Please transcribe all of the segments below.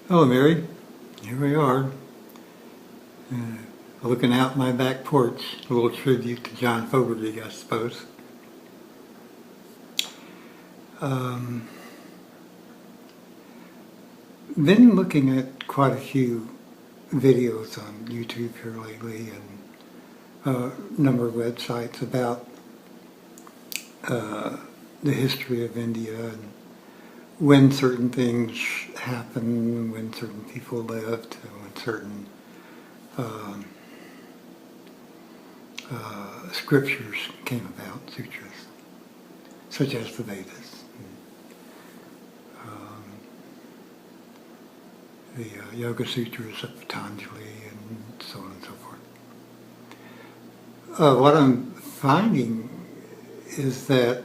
Hello, Mary. Here we are, looking out my back porch. A little tribute to John Fogerty, I suppose. Been looking at quite a few videos on YouTube here lately and a number of websites about the history of India and when certain things happened, when certain people lived, and when certain scriptures came about, sutras, such as the Vedas, the Yoga Sutras of Patanjali, and so on and so forth. What I'm finding is that,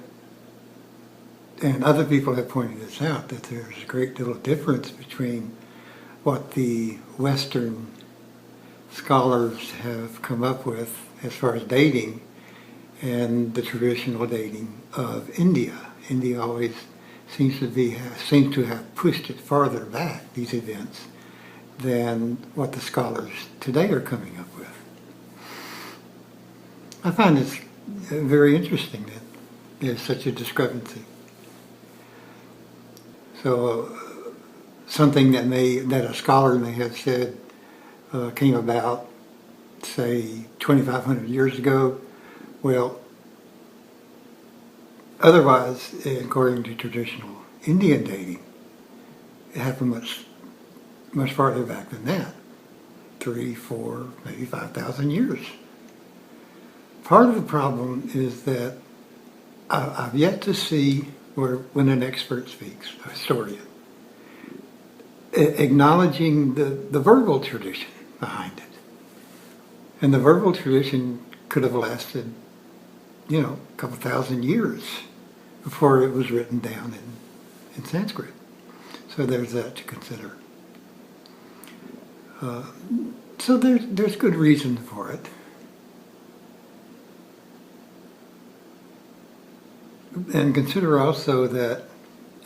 and other people have pointed this out, that there's a great deal of difference between what the Western scholars have come up with as far as dating and the traditional dating of India. India always seems to have pushed it farther back, these events, than what the scholars today are coming up with. I find this very interesting that there's such a discrepancy. So something that a scholar may have said came about, say, 2,500 years ago. Well, otherwise, according to traditional Indian dating, it happened much farther back than that. 3, 4, maybe 5,000 years. Part of the problem is that I've yet to see when an expert speaks, a historian, acknowledging the verbal tradition behind it. And the verbal tradition could have lasted, a couple thousand years before it was written down in Sanskrit. So there's that to consider. So there's good reason for it. And consider also that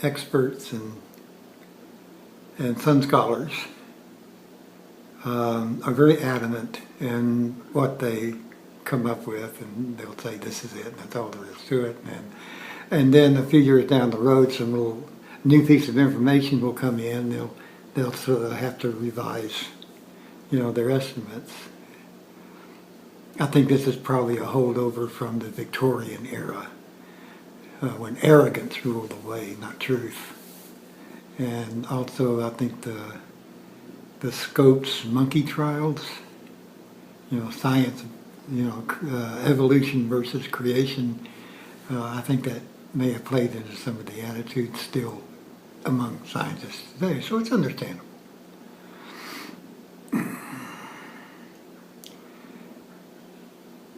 experts and some scholars are very adamant in what they come up with, and they'll say this is it, and that's all there is to it. And then a few years down the road, some little new piece of information will come in. They'll sort of have to revise, their estimates. I think this is probably a holdover from the Victorian era, when arrogance ruled the way, not truth. And also, I think the Scopes monkey trials, science, evolution versus creation, I think that may have played into some of the attitudes still among scientists today. So it's understandable.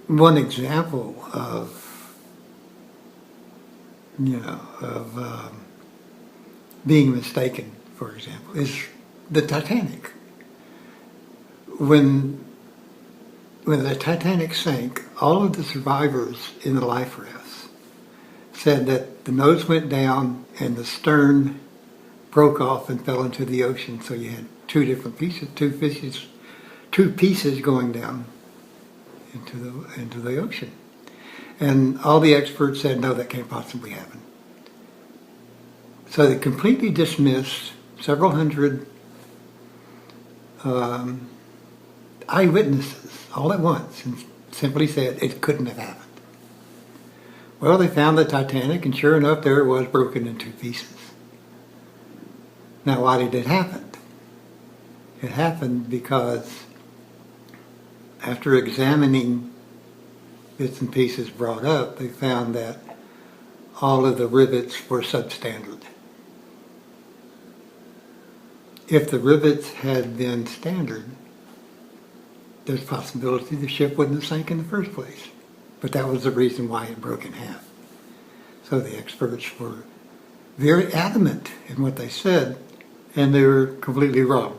One example of being mistaken, for example, is the Titanic. When the Titanic sank, all of the survivors in the life rafts said that the nose went down and the stern broke off and fell into the ocean. So you had two pieces going down into the ocean. And all the experts said, no, that can't possibly happen. So they completely dismissed several hundred eyewitnesses all at once and simply said it couldn't have happened. Well, they found the Titanic, and sure enough, there it was, broken in two pieces. Now, why did it happen? It happened because after examining bits and pieces brought up, they found that all of the rivets were substandard. If the rivets had been standard, there's a possibility the ship wouldn't have sank in the first place. But that was the reason why it broke in half. So the experts were very adamant in what they said, and they were completely wrong.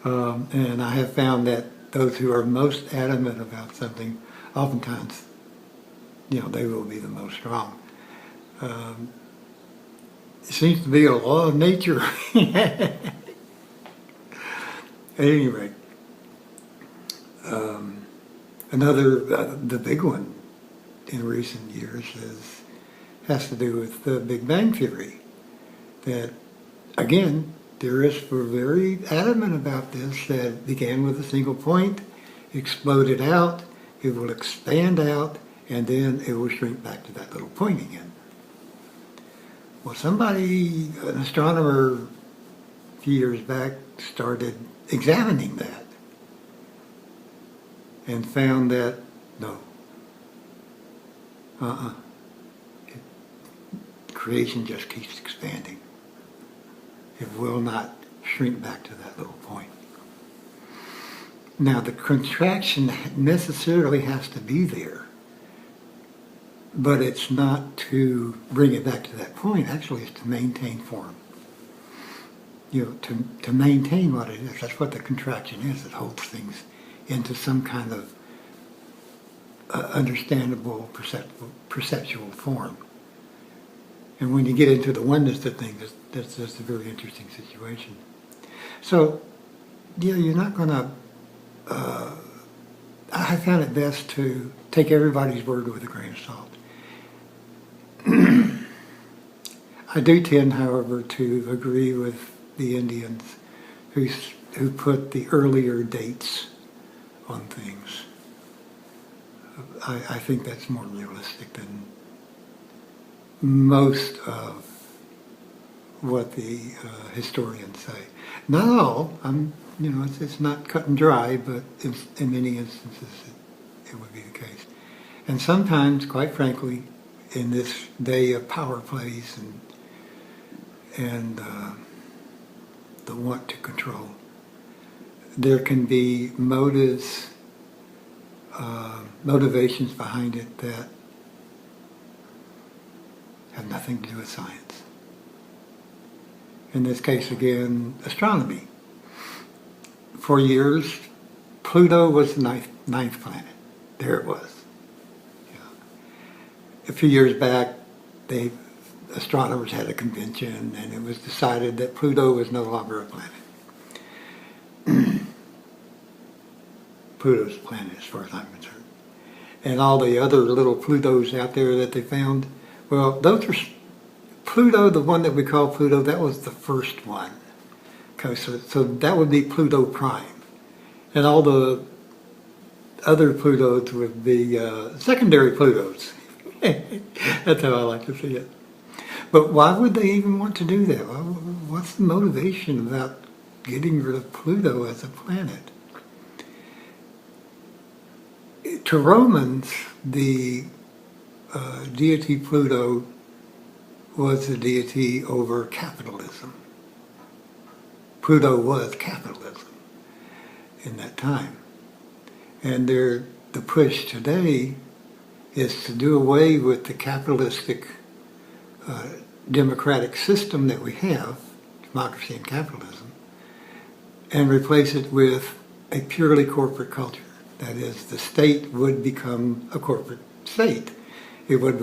And I have found that those who are most adamant about something, oftentimes, they will be the most wrong. It seems to be a law of nature. At any rate, the big one in recent years has to do with the Big Bang Theory. That, again, theorists were very adamant about this, that it began with a single point, exploded out, it will expand out, and then it will shrink back to that little point again. Well, an astronomer a few years back, started examining that and found that, no, creation just keeps expanding. It will not shrink back to that little point. Now, the contraction necessarily has to be there, but it's not to bring it back to that point. Actually, it's to maintain form. To maintain what it is. That's what the contraction is. It holds things into some kind of understandable, perceptual form. And when you get into the oneness of things, that's a very interesting situation. So, you're not going to... I found it best to take everybody's word with a grain of salt. I do tend, however, to agree with the Indians who put the earlier dates on things. I think that's more realistic than most of what the historians say. Not all. It's not cut and dry, but in many instances it would be the case. And sometimes, quite frankly, in this day of power plays and the want to control, there can be motivations behind it that have nothing to do with science. In this case, again, astronomy. For years, Pluto was the ninth planet. There it was. A few years back, astronomers had a convention, and it was decided that Pluto was no longer a planet. Pluto's a planet, as far as I'm concerned. And all the other little Plutos out there that they found, well, those are Pluto, the one that we call Pluto, that was the first one. Okay, so that would be Pluto prime. And all the other Plutos would be secondary Plutos. That's how I like to see it. But why would they even want to do that? What's the motivation about getting rid of Pluto as a planet? To Romans, the deity Pluto was the deity over capitalism. Pluto was capitalism in that time. And the push today is to do away with the capitalistic democratic system that we have, democracy and capitalism, and replace it with a purely corporate culture. That is, the state would become a corporate state. It would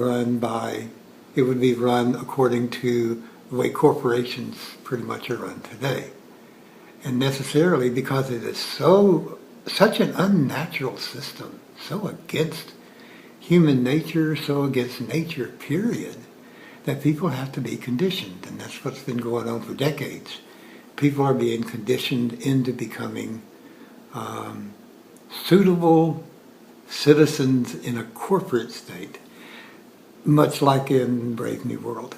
be run according to the way corporations pretty much are run today. And necessarily because it is such an unnatural system, so against human nature, so against nature, period, that people have to be conditioned. And that's what's been going on for decades. People are being conditioned into becoming suitable citizens in a corporate state, much like in Brave New World.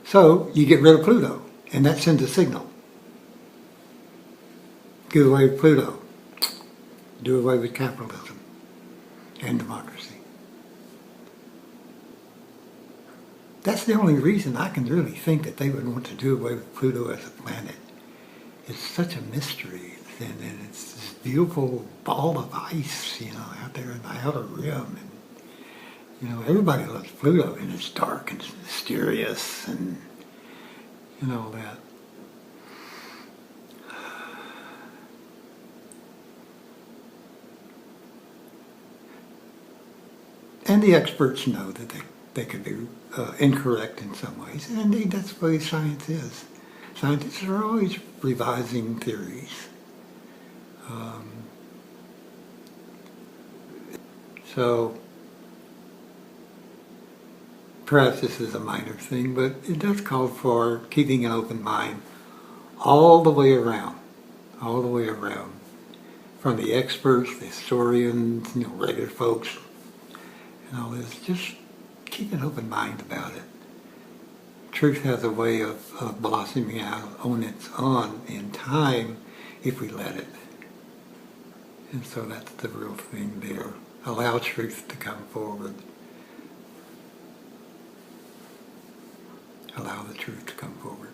So you get rid of Pluto, and that sends a signal. Do away with Pluto. Do away with capitalism and democracy. That's the only reason I can really think that they would want to do away with Pluto as a planet. It's such a mystery, and it's this beautiful ball of ice, out there in the outer rim. And, everybody loves Pluto, and it's dark and it's mysterious and, all that. And the experts know that they could be incorrect in some ways. And indeed, that's the way science is. Scientists are always revising theories. So perhaps this is a minor thing, but it does call for keeping an open mind all the way around, from the experts, the historians, regular folks, and all this. Just keep an open mind about it. Truth has a way of blossoming out on its own in time if we let it. And so that's the real thing there. Allow truth to come forward. Allow the truth to come forward.